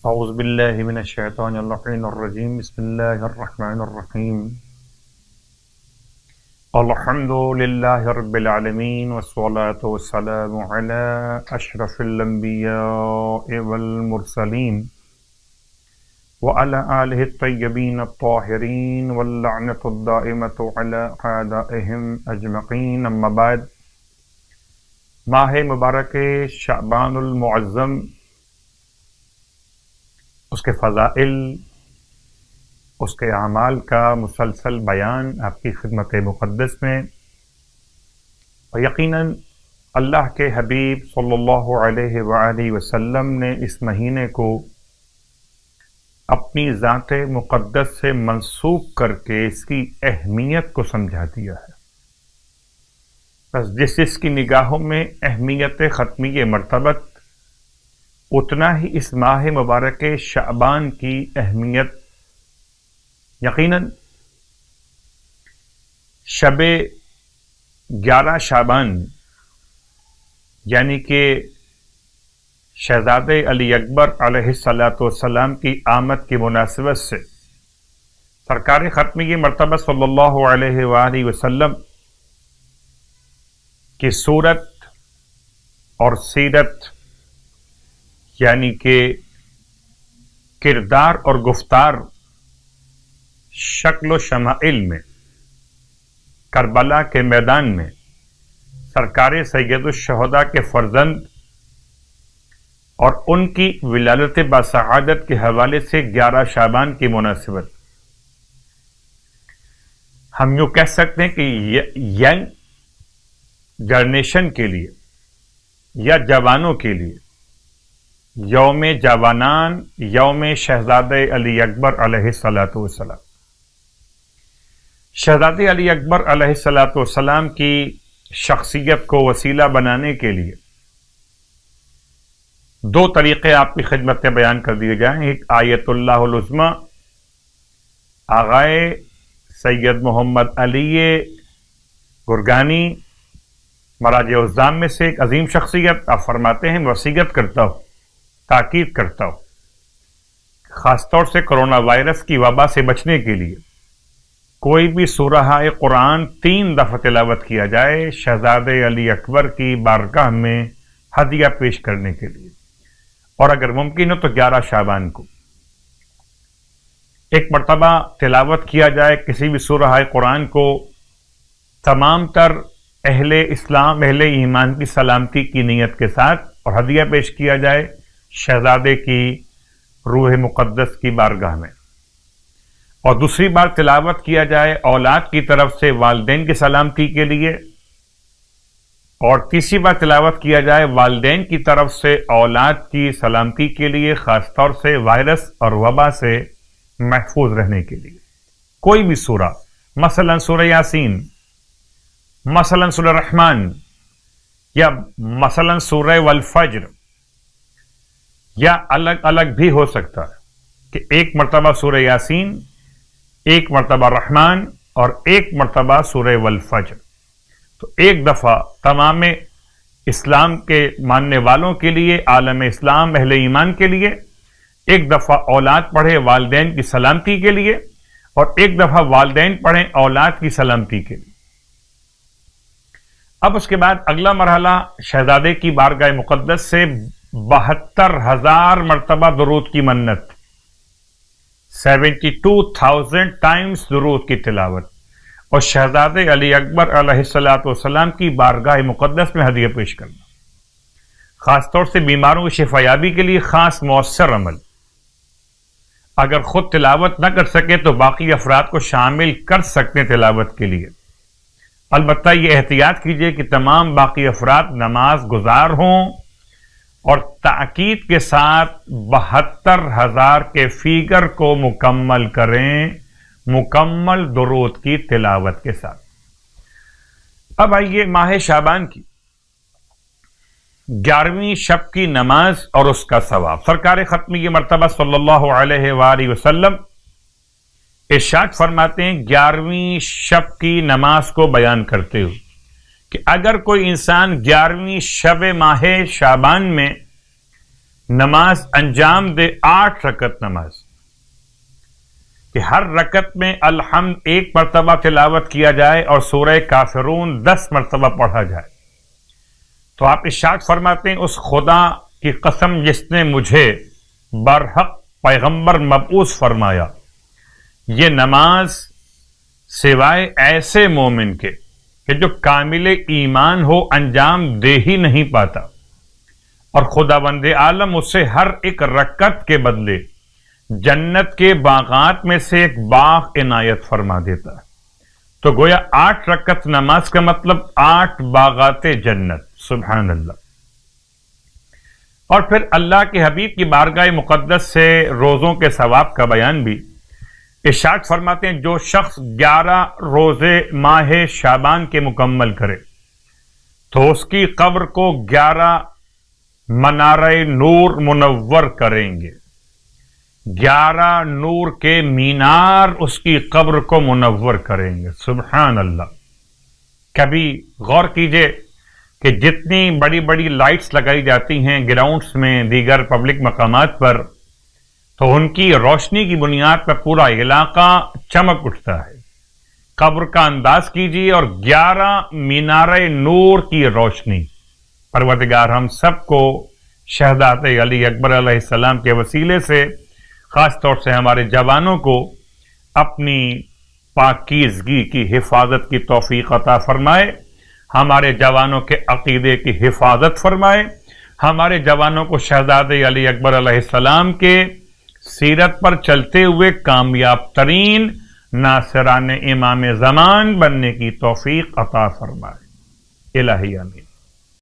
اعوذ باللہ من الشیطان اللعین الرجیم بسم اللہ الرحمن الرحیم الحمد للہ رب العالمین والصلاة والسلام علی اشرف الانبیاء والمرسلین وعلی آلہ الطیبین الطاہرین واللعنۃ الدائمۃ علی اعدائہم اجمعین، اما بعد۔ ماہ مبارک شعبان المعظم، اس کے فضائل، اس کے اعمال کا مسلسل بیان آپ کی خدمت مقدس میں، اور یقیناً اللہ کے حبیب صلی اللہ علیہ وآلہ وسلم نے اس مہینے کو اپنی ذات مقدس سے منسوب کر کے اس کی اہمیت کو سمجھا دیا ہے۔ بس جس کی نگاہوں میں اہمیت ختمی مرتبت، اتنا ہی اس ماہ مبارک شعبان کی اہمیت یقیناً شب 11 شعبان، یعنی کہ شہزادے علی اکبر علیہ السلام کی آمد کی مناسبت سے سرکار ختمی مرتبہ صلی اللہ علیہ وآلہ وسلم کی صورت اور سیرت، یعنی کہ کردار اور گفتار، شکل و شمائل میں کربلا کے میدان میں سرکار سید الشہداء کے فرزند اور ان کی ولادت باسعادت کے حوالے سے 11 شعبان کی مناسبت، ہم یوں کہہ سکتے ہیں کہ ینگ جنریشن کے لیے یا جوانوں کے لیے یوم جوانان، یوم شہزادے علی اکبر علیہ السلام، شہزادے علی اکبر علیہ السلام کی شخصیت کو وسیلہ بنانے کے لیے 2 طریقے آپ کی خدمت میں بیان کر دیے جائیں۔ ایک آیت اللہ العظمی، آغائے سید محمد علی گرگانی مراجع الزام میں سے ایک عظیم شخصیت، آپ فرماتے ہیں وصیت کرتا ہوں، تاکید کرتا ہوں، خاص طور سے کرونا وائرس کی وبا سے بچنے کے لیے کوئی بھی سورہ قرآن 3 دفعہ تلاوت کیا جائے شہزادے علی اکبر کی بارگاہ میں ہدیہ پیش کرنے کے لیے، اور اگر ممکن ہو تو 11 شعبان کو ایک مرتبہ تلاوت کیا جائے کسی بھی سورہ قرآن کو، تمام تر اہل اسلام، اہل ایمان کی سلامتی کی نیت کے ساتھ، اور ہدیہ پیش کیا جائے شہزادے کی روح مقدس کی بارگاہ میں، اور دوسری بار تلاوت کیا جائے اولاد کی طرف سے والدین کی سلامتی کے لیے، اور تیسری بار تلاوت کیا جائے والدین کی طرف سے اولاد کی سلامتی کے لیے، خاص طور سے وائرس اور وبا سے محفوظ رہنے کے لیے۔ کوئی بھی سورہ، مثلا سورہ یاسین، مثلا سورہ رحمان، یا مثلا سورہ والفجر، یا الگ الگ بھی ہو سکتا ہے کہ ایک مرتبہ سورہ یاسین، ایک مرتبہ رحمان، اور ایک مرتبہ سورہ والفجر۔ تو ایک دفعہ تمام اسلام کے ماننے والوں کے لیے، عالم اسلام، اہل ایمان کے لیے، ایک دفعہ اولاد پڑھے والدین کی سلامتی کے لیے، اور ایک دفعہ والدین پڑھیں اولاد کی سلامتی کے لیے۔ اب اس کے بعد اگلا مرحلہ شہزادے کی بارگاہ مقدس سے 72,000 مرتبہ درود کی منت، 72,000 ٹائمز درود کی تلاوت، اور شہزادے علی اکبر علیہ السلام کی بارگاہ مقدس میں ہدیہ پیش کرنا، خاص طور سے بیماروں کی شفا یابی کے لیے خاص مؤثر عمل۔ اگر خود تلاوت نہ کر سکے تو باقی افراد کو شامل کر سکتے ہیں تلاوت کے لیے، البتہ یہ احتیاط کیجئے کہ تمام باقی افراد نماز گزار ہوں، اور تاکید کے ساتھ 72,000 کے فیگر کو مکمل کریں، مکمل درود کی تلاوت کے ساتھ۔ اب آئیے ماہ شعبان کی 11ویں شب کی نماز اور اس کا ثواب۔ سرکار ختمی مرتبہ صلی اللہ علیہ وآلہ وسلم ارشاد فرماتے ہیں 11ویں شب کی نماز کو بیان کرتے ہوئے کہ اگر کوئی انسان 11ویں شب ماہ شعبان میں نماز انجام دے 8 رکعت نماز کہ ہر رکعت میں الحمد 1 مرتبہ تلاوت کیا جائے اور سورہ کافرون 10 مرتبہ پڑھا جائے. تو آپ ارشاد فرماتے ہیں اس خدا کی قسم جس نے مجھے برحق پیغمبر مبعوث فرمایا، یہ نماز سوائے ایسے مومن کے کہ جو کامل ایمان ہو انجام دے ہی نہیں پاتا، اور خداوند عالم اسے ہر ایک رکعت کے بدلے جنت کے باغات میں سے ایک باغ عنایت فرما دیتا ہے. تو گویا 8 رکعت نماز کا مطلب 8 باغات جنت. سبحان اللہ. اور پھر اللہ کے حبیب کی بارگاہ مقدس سے روزوں کے ثواب کا بیان بھی ارشاد فرماتے ہیں جو شخص 11 روزے ماہ شعبان کے مکمل کرے تو اس کی قبر کو 11 منارہ نور منور کریں گے. 11 نور کے مینار اس کی قبر کو منور کریں گے. سبحان اللہ. کبھی غور کیجئے کہ جتنی بڑی بڑی لائٹس لگائی جاتی ہیں گراؤنڈز میں دیگر پبلک مقامات پر، تو ان کی روشنی کی بنیاد پر پورا علاقہ چمک اٹھتا ہے. قبر کا انداز کیجیے اور 11 مینار نور کی روشنی. پروردگار ہم سب کو شہادت علی اکبر علیہ السلام کے وسیلے سے، خاص طور سے ہمارے جوانوں کو، اپنی پاکیزگی کی حفاظت کی توفیق عطا فرمائے، ہمارے جوانوں کے عقیدے کی حفاظت فرمائے، ہمارے جوانوں کو شہزاد علی اکبر علیہ السلام کے سیرت پر چلتے ہوئے کامیاب ترین ناصران امام زمان بننے کی توفیق عطا فرمائے. الہی آمین.